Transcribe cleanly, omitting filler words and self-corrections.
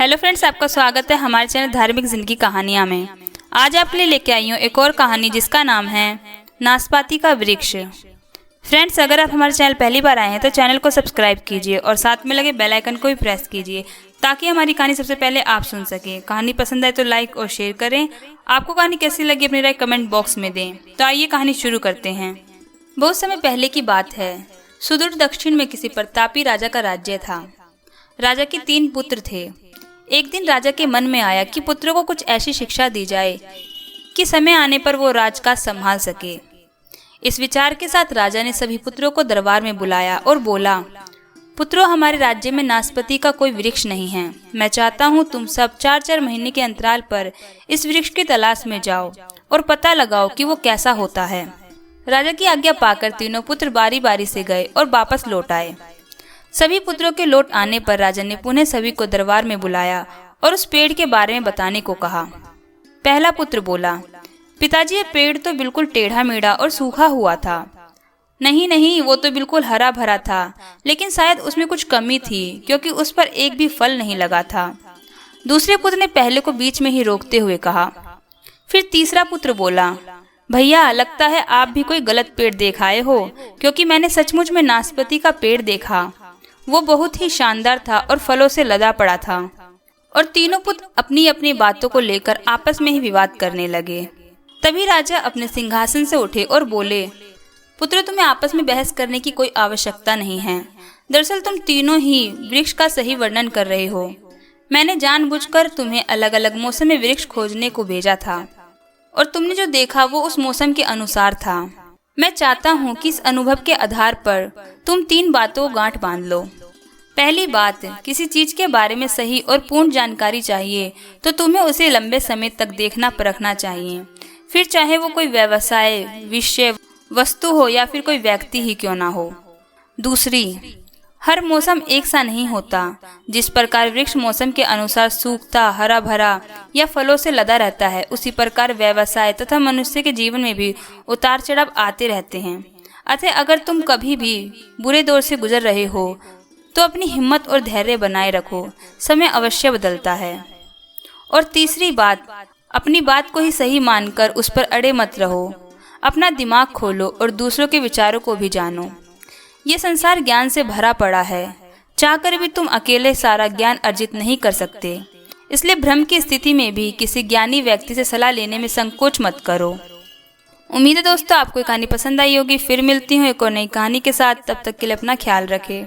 Hello friends, आपका स्वागत है हमारे चैनल धार्मिक जिंदगी कहानियाँ में। आज आपके लिए लेके आई हूँ एक और कहानी जिसका नाम है नाशपाती का वृक्ष। फ्रेंड्स, अगर आप हमारे चैनल पहली बार आए हैं तो चैनल को सब्सक्राइब कीजिए और साथ में लगे बेल आइकन को भी प्रेस कीजिए ताकि हमारी कहानी सबसे पहले आप सुन सकें। कहानी पसंद आए तो लाइक और शेयर करें। आपको कहानी कैसी लगी अपनी राय कमेंट बॉक्स में दें। तो आइए कहानी शुरू करते हैं। बहुत समय पहले की बात है। सुदूर दक्षिण में किसी प्रतापी राजा का राज्य था। राजा के 3 पुत्र थे। एक दिन राजा के मन में आया कि पुत्रों को कुछ ऐसी शिक्षा दी जाए कि समय आने पर वो राजकाज संभाल सके। इस विचार के साथ राजा ने सभी पुत्रों को दरबार में बुलाया और बोला, पुत्रों, हमारे राज्य में नाशपाती का कोई वृक्ष नहीं है। मैं चाहता हूँ तुम सब 4-4 महीने के अंतराल पर इस वृक्ष की तलाश में जाओ और पता लगाओ कि वो कैसा होता है। राजा की आज्ञा पाकर तीनों पुत्र बारी बारी से गए और वापस लौट आए। सभी पुत्रों के लौट आने पर राजा ने पुनः सभी को दरबार में बुलाया और उस पेड़ के बारे में बताने को कहा। पहला पुत्र बोला, पिताजी, ये पेड़ तो बिल्कुल टेढ़ा मेढ़ा और सूखा हुआ था। नहीं नहीं, वो तो बिल्कुल हरा भरा था, लेकिन शायद उसमें कुछ कमी थी क्योंकि उस पर एक भी फल नहीं लगा था। दूसरे पुत्र ने पहले को बीच में ही रोकते हुए कहा। फिर तीसरा पुत्र बोला, भैया, लगता है आप भी कोई गलत पेड़ देख आए हो, क्योंकि मैंने सचमुच में नाशपाती का पेड़ देखा। वो बहुत ही शानदार था और फलों से लदा पड़ा था। और तीनों पुत्र अपनी अपनी बातों को लेकर आपस में ही विवाद करने लगे। तभी राजा अपने सिंहासन से उठे और बोले, पुत्र, तुम्हें आपस में बहस करने की कोई आवश्यकता नहीं है। दरअसल तुम तीनों ही वृक्ष का सही वर्णन कर रहे हो। मैंने जानबूझकर तुम्हें अलग अलग मौसम में वृक्ष खोजने को भेजा था और तुमने जो देखा वो उस मौसम के अनुसार था। मैं चाहता हूँ कि इस अनुभव के आधार पर तुम 3 बातों को गांठ बांध लो। पहली बात, किसी चीज के बारे में सही और पूर्ण जानकारी चाहिए तो तुम्हें उसे लंबे समय तक देखना परखना चाहिए, फिर चाहे वो कोई व्यवसाय, विषय, वस्तु हो या फिर कोई व्यक्ति ही क्यों ना हो। दूसरी, हर मौसम एक सा नहीं होता। जिस प्रकार वृक्ष मौसम के अनुसार सूखता, हरा भरा या फलों से लदा रहता है, उसी प्रकार व्यवसाय तथा मनुष्य के जीवन में भी उतार चढ़ाव आते रहते हैं। अतः अगर तुम कभी भी बुरे दौर से गुजर रहे हो तो अपनी हिम्मत और धैर्य बनाए रखो, समय अवश्य बदलता है। और तीसरी बात, अपनी बात को ही सही मानकर उस पर अड़े मत रहो। अपना दिमाग खोलो और दूसरों के विचारों को भी जानो। ये संसार ज्ञान से भरा पड़ा है। चाहकर भी तुम अकेले सारा ज्ञान अर्जित नहीं कर सकते। इसलिए भ्रम की स्थिति में भी किसी ज्ञानी व्यक्ति से सलाह लेने में संकोच मत करो। उम्मीद है दोस्तों आपको ये कहानी पसंद आई होगी। फिर मिलती हूँ एक और नई कहानी के साथ। तब तक के लिए अपना ख्याल रखें।